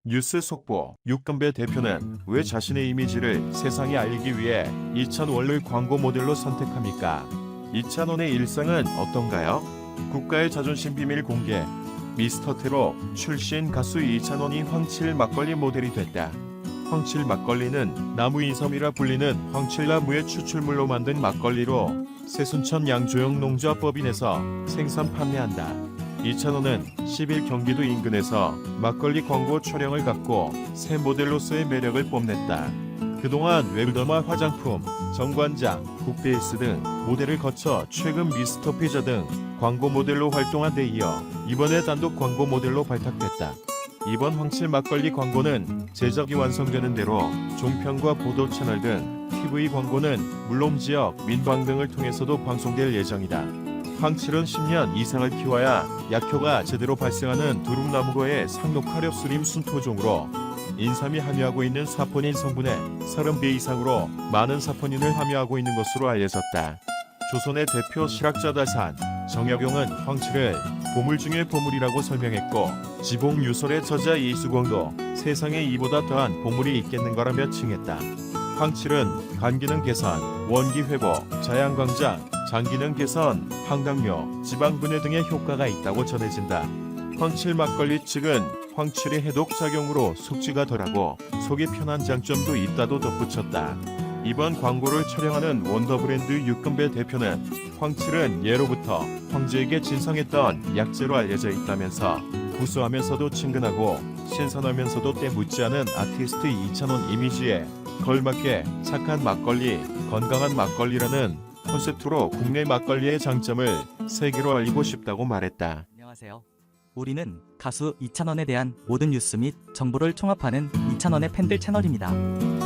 뉴스 속보. 육건배 대표는 왜 자신의 이미지를 세상에 알리기 위해 이찬원을 광고 모델로 선택합니까? 이찬원의 일상은 어떤가요? 국가의 자존심 비밀 공개. 미스터트롯 출신 가수 이찬원이 황칠 막걸리 모델이 됐다. 황칠 막걸리는 나무인섬이라 불리는 황칠나무의 추출물로 만든 막걸리로 세순천 양조영 농조합법인에서 생산 판매한다. 이찬원은 10일 경기도 인근에서 막걸리 광고 촬영을 갖고 새 모델로서의 매력을 뽐냈다. 그동안 웹드라마, 화장품, 정관장, 국베이스 등 모델을 거쳐 최근 미스터 피자 등 광고 모델로 활동한 데 이어 이번에 단독 광고 모델로 발탁됐다. 이번 황칠 막걸리 광고는 제작이 완성되는 대로 종편과 보도 채널 등 TV 광고는 물론 지역 민방 등을 통해서도 방송될 예정이다. 황칠은 10년 이상을 키워야 약효가 제대로 발생하는 두릅나무과의 상록화렵수림 순토종으로 인삼이 함유하고 있는 사포닌 성분의 30배 이상으로 많은 사포닌을 함유하고 있는 것으로 알려졌다. 조선의 대표 실학자다산 정약용은 황칠을 보물 중의 보물이라고 설명했고, 지봉유설의 저자 이수공도 세상에 이보다 더한 보물이 있겠는가라며 칭했다. 황칠은 간기능 개선, 원기 회복, 자양강장, 장기능 개선, 항당뇨, 지방분해 등의 효과가 있다고 전해진다. 황칠 막걸리 측은 황칠의 해독작용으로 숙취가 덜하고 속이 편한 장점도 있다도 덧붙였다. 이번 광고를 촬영하는 원더브랜드 육건배 대표는 황칠은 예로부터 황제에게 진상했던 약재로 알려져 있다면서 구수하면서도 친근하고 신선하면서도 때묻지 않은 아티스트 이찬원 이미지에 걸맞게 착한 막걸리, 건강한 막걸리라는 콘셉트로 국내 막걸리의 장점을 세계로 알리고 싶다고 말했다. 안녕하세요. 우리는 가수 이찬원에 대한 모든 뉴스 및 정보를 총합하는 이찬원의 팬들 채널입니다.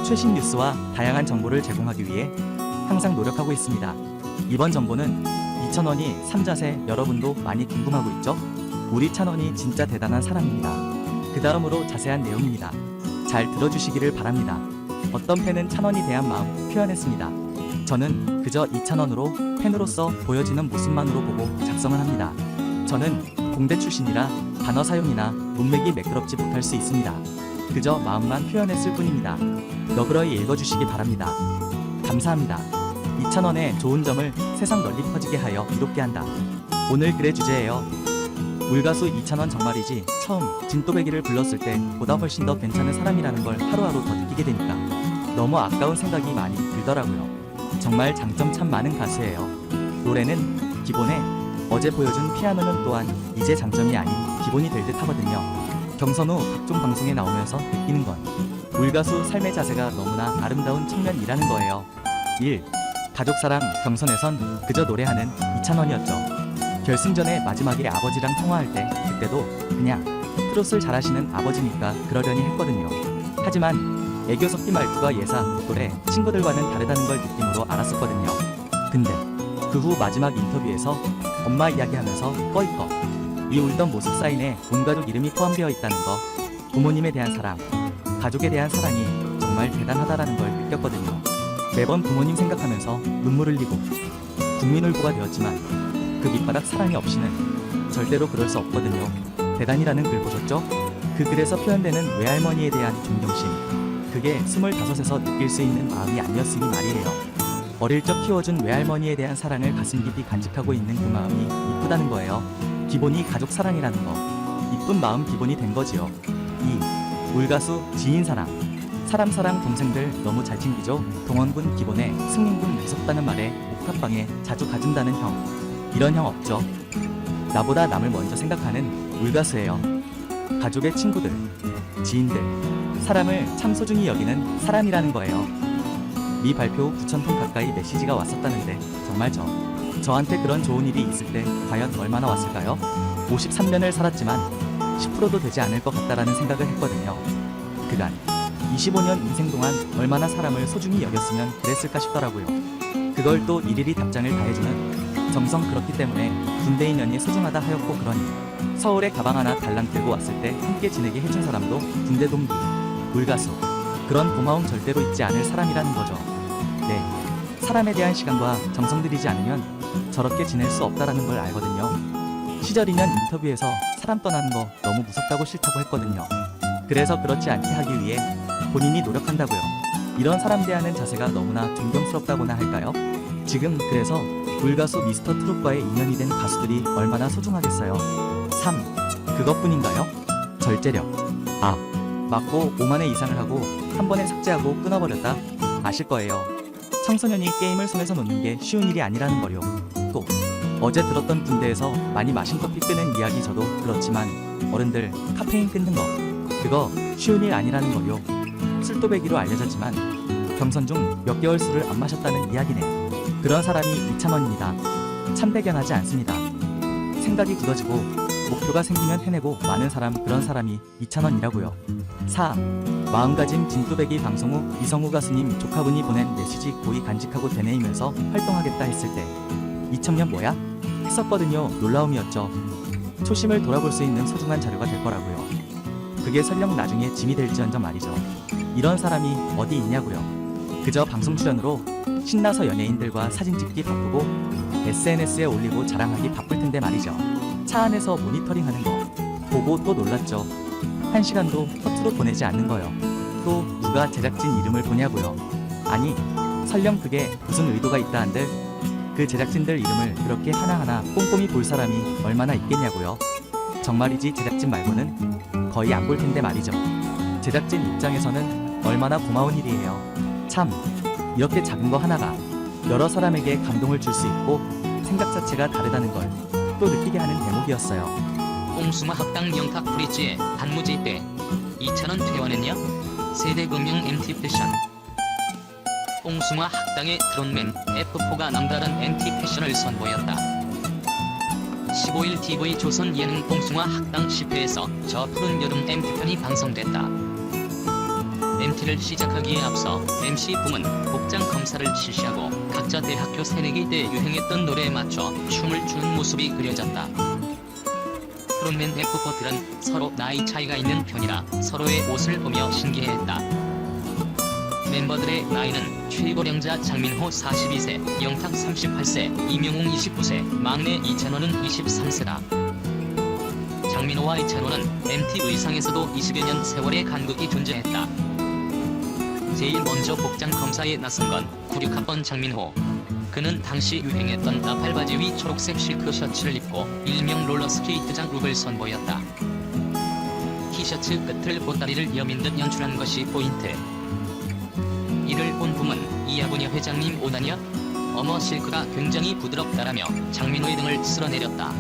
최신 뉴스와 다양한 정보를 제공하기 위해 항상 노력하고 있습니다. 이번 정보는 이찬원이 3자세 여러분도 많이 궁금하고 있죠? 우리 찬원이 진짜 대단한 사람입니다. 그 다음으로 자세한 내용입니다. 잘 들어주시기를 바랍니다. 어떤 팬은 찬원이 대한 마음 표현했습니다. 저는 그저 이찬원으로 팬으로서 보여지는 모습만으로 보고 작성을 합니다. 저는 공대 출신이라 단어 사용이나 문맥이 매끄럽지 못할 수 있습니다. 그저 마음만 표현했을 뿐입니다. 너그러이 읽어주시기 바랍니다. 감사합니다. 이찬원의 좋은 점을 세상 널리 퍼지게 하여 이롭게 한다. 오늘 글의 주제예요. 물가수 이찬원 정말이지 처음 진또배기를 불렀을 때 보다 훨씬 더 괜찮은 사람이라는 걸 하루하루 더 느끼게 되니까 너무 아까운 생각이 많이 들더라고요. 정말 장점 참 많은 가수예요. 노래는 기본에 어제 보여준 피아노는 또한 이제 장점이 아닌 기본이 될 듯 하거든요. 경선 후 각종 방송에 나오면서 느끼는 건 물가수 삶의 자세가 너무나 아름다운 청년이라는 거예요. 1. 가족사랑. 경선에선 그저 노래하는 이찬원이었죠. 결승전에 마지막에 아버지랑 통화할 때 그때도 그냥 트롯을 잘하시는 아버지니까 그러려니 했거든요. 하지만 애교 섞인 말투가 예상, 노래, 친구들과는 다르다는 걸 느낌으로 알았었거든요. 근데 그 후 마지막 인터뷰에서 엄마 이야기하면서 꺼이꺼 이 울던 모습 사인에 온 가족 이름이 포함되어 있다는 거, 부모님에 대한 사랑, 가족에 대한 사랑이 정말 대단하다라는 걸 느꼈거든요. 매번 부모님 생각하면서 눈물 흘리고 국민울보가 되었지만 그 밑바닥 사랑이 없이는 절대로 그럴 수 없거든요. 대단이라는 글 보셨죠? 그 글에서 표현되는 외할머니에 대한 존경심, 그게 25에서 느낄 수 있는 마음이 아니었으니 말이에요. 어릴 적 키워준 외할머니에 대한 사랑을 가슴 깊이 간직하고 있는 그 마음이 이쁘다는 거예요. 기본이 가족 사랑이라는 거, 이쁜 마음 기본이 된 거지요. 2. 물가수 지인사랑. 사람 동생들 너무 잘 챙기죠? 동원군 기본에 승민군 무섭다는 말에 옥탑방에 자주 가진다는 형, 이런 형 없죠? 나보다 남을 먼저 생각하는 물가수예요. 가족의 친구들, 지인들, 사람을 참 소중히 여기는 사람이라는 거예요. 미 발표 후 9,000통 가까이 메시지가 왔었다는데 정말 저한테 그런 좋은 일이 있을 때 과연 얼마나 왔을까요? 53년을 살았지만 10%도 되지 않을 것 같다라는 생각을 했거든요. 그간 25년 인생 동안 얼마나 사람을 소중히 여겼으면 그랬을까 싶더라고요. 그걸 또 일일이 답장을 다해주는 정성, 그렇기 때문에 군대 인연이 소중하다 하였고, 그러니 서울에 가방 하나 달랑 들고 왔을 때 함께 지내게 해준 사람도 군대 동기, 물가수, 그런 고마움 절대로 잊지 않을 사람이라는 거죠. 네, 사람에 대한 시간과 정성 들이지 않으면 저렇게 지낼 수 없다라는 걸 알거든요. 시절이면 인터뷰에서 사람 떠나는 거 너무 무섭다고 싫다고 했거든요. 그래서 그렇지 않게 하기 위해 본인이 노력한다고요. 이런 사람 대하는 자세가 너무나 존경스럽다고나 할까요? 지금 그래서 불가수 미스터 트롯과의 인연이 된 가수들이 얼마나 소중하겠어요. 3. 그것뿐인가요? 절제력. 맞고 5만회 이상을 하고 한 번에 삭제하고 끊어버렸다. 아실 거예요. 청소년이 게임을 손에서 놓는 게 쉬운 일이 아니라는 거요. 또 어제 들었던 군대에서 많이 마신 커피 끄는 이야기 저도 그렇지만 어른들 카페인 끊는 거 그거 쉬운 일 아니라는 거요. 술도배기로 알려졌지만 경선 중 몇 개월 술을 안 마셨다는 이야기네. 그런 사람이 이찬원입니다. 참 배견하지 않습니다. 생각이 굳어지고 목표가 생기면 해내고 많은 사람 그런 사람이 이찬원이라고요. 4. 마음가짐 진또배기 방송 후 이성우 가수님 조카분이 보낸 메시지 고이 간직하고 되뇌이면서 활동하겠다 했을 때 2000년 뭐야? 했었거든요. 놀라움이었죠. 초심을 돌아볼 수 있는 소중한 자료가 될 거라고요. 그게 설령 나중에 짐이 될지언정 말이죠. 이런 사람이 어디 있냐고요. 그저 방송 출연으로 신나서 연예인들과 사진 찍기 바쁘고 SNS에 올리고 자랑하기 바쁠 텐데 말이죠. 차 안에서 모니터링하는 거 보고 또 놀랐죠. 1시간도 허투루 보내지 않는 거요. 또 누가 제작진 이름을 보냐고요. 아니 설령 그게 무슨 의도가 있다 한들 그 제작진들 이름을 그렇게 하나하나 꼼꼼히 볼 사람이 얼마나 있겠냐고요. 정말이지 제작진 말고는 거의 안 볼 텐데 말이죠. 제작진 입장에서는 얼마나 고마운 일이에요. 참 이렇게 작은 거 하나가 여러 사람에게 감동을 줄 수 있고 생각 자체가 다르다는 걸 또 느끼게 하는 대목이었어요. 옹수마 학당 영탁 브릿지에 단무지 때 2,000원 퇴원했냐? 세대금융 MT 패션. 옹수마 학당의 드론맨 F4가 남다른 MT 패션을 선보였다. 15일 TV 조선 예능 옹수마 학당 10회에서 저 푸른 여름 MT편이 방송됐다. MT를 시작하기에 앞서 MC 붐은 복장 검사를 실시하고 각자 대학교 새내기 때 유행했던 노래에 맞춰 춤을 추는 모습이 그려졌다. 프론맨 F4들은 서로 나이 차이가 있는 편이라 서로의 옷을 보며 신기해했다. 멤버들의 나이는 최고령자 장민호 42세, 영탁 38세, 이명웅 29세, 막내 이찬원은 23세다. 장민호와 이찬원은 MT 의상에서도 20여 년 세월의 간극이 존재했다. 제일 먼저 복장 검사에 나선 건 96학번 장민호. 그는 당시 유행했던 나팔바지 위 초록색 실크 셔츠를 입고 일명 롤러스케이트장 룩을 선보였다. 티셔츠 끝을 보따리를 여민 듯 연출한 것이 포인트. 이를 본 붐은 이하분야 회장님 오다냐? 어머 실크가 굉장히 부드럽다라며 장민호의 등을 쓸어내렸다.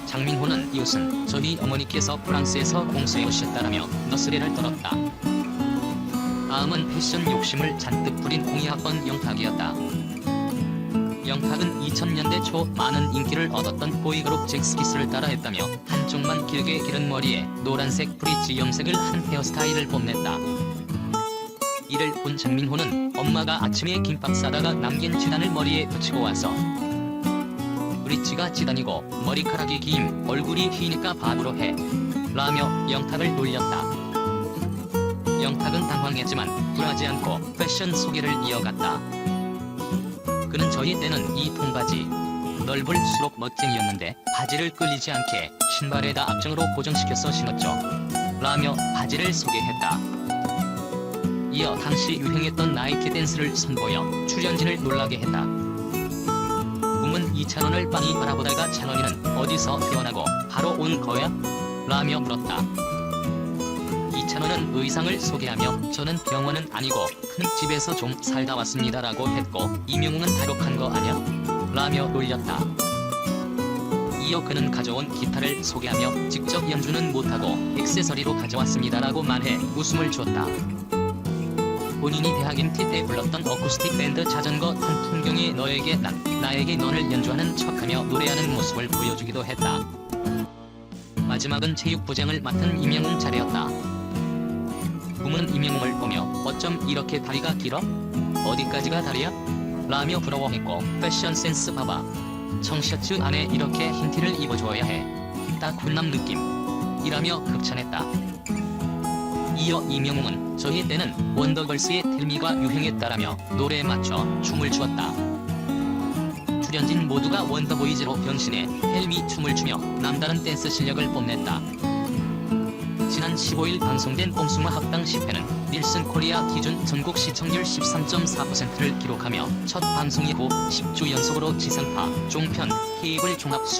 장민호는 이웃은 저희 어머니께서 프랑스에서 공수해 오셨다라며 너스레를 떨었다. 다음은 패션 욕심을 잔뜩 부린 02학번 영탁이었다. 영탁은 2000년대 초 많은 인기를 얻었던 보이그룹 잭스키스를 따라했다며 한쪽만 길게 기른 머리에 노란색 브릿지 염색을 한 헤어스타일을 뽐냈다. 이를 본 장민호는 엄마가 아침에 김밥 싸다가 남긴 지단을 머리에 붙이고 와서 브릿지가 지단이고 머리카락이 긴 얼굴이 휘니까 바보로 해 라며 영탁을 놀렸다. 영탁은 당황했지만 굴하지 않고 패션 소개를 이어갔다. 그는 저희 때는 이 통바지 넓을수록 멋쟁이였는데 바지를 끌리지 않게 신발에다 앞정으로 고정시켜서 신었죠 라며 바지를 소개했다. 이어 당시 유행했던 나이키 댄스를 선보여 출연진을 놀라게 했다. 붐은 이찬원을 빤히 바라보다가 찬원이는 어디서 태어나고 바로 온 거야? 라며 물었다. 이찬원은 의상을 소개하며 저는 병원은 아니고 큰 집에서 좀 살다 왔습니다 라고 했고 이명웅은 다력한 거 아냐? 라며 놀렸다. 이어 그는 가져온 기타를 소개하며 직접 연주는 못하고 액세서리로 가져왔습니다 라고 말해 웃음을 줬다. 본인이 대학 MT 때 불렀던 어쿠스틱 밴드 자전거 탄 풍경에 너에게 나에게 넌을 연주하는 척하며 노래하는 모습을 보여주기도 했다. 마지막은 체육부장을 맡은 이명웅 차례였다. 붐은 이명웅을 보며 어쩜 이렇게 다리가 길어? 어디까지가 다리야? 라며 부러워했고 패션 센스 봐봐. 청셔츠 안에 이렇게 흰 티를 입어줘야 해. 딱 훈남 느낌. 이라며 극찬했다. 이어 이명웅은 저희 때는 원더걸스의 텔미가 유행했다라며 노래에 맞춰 춤을 추었다. 출연진 모두가 원더보이즈로 변신해 텔미 춤을 추며 남다른 댄스 실력을 뽐냈다. 지난 15일 방송된 꼼수마 합당 10회는 닐슨 코리아 기준 전국 시청률 13.4%를 기록하며 첫 방송 이후 10주 연속으로 지상파, 종편, 케이블 종합 수익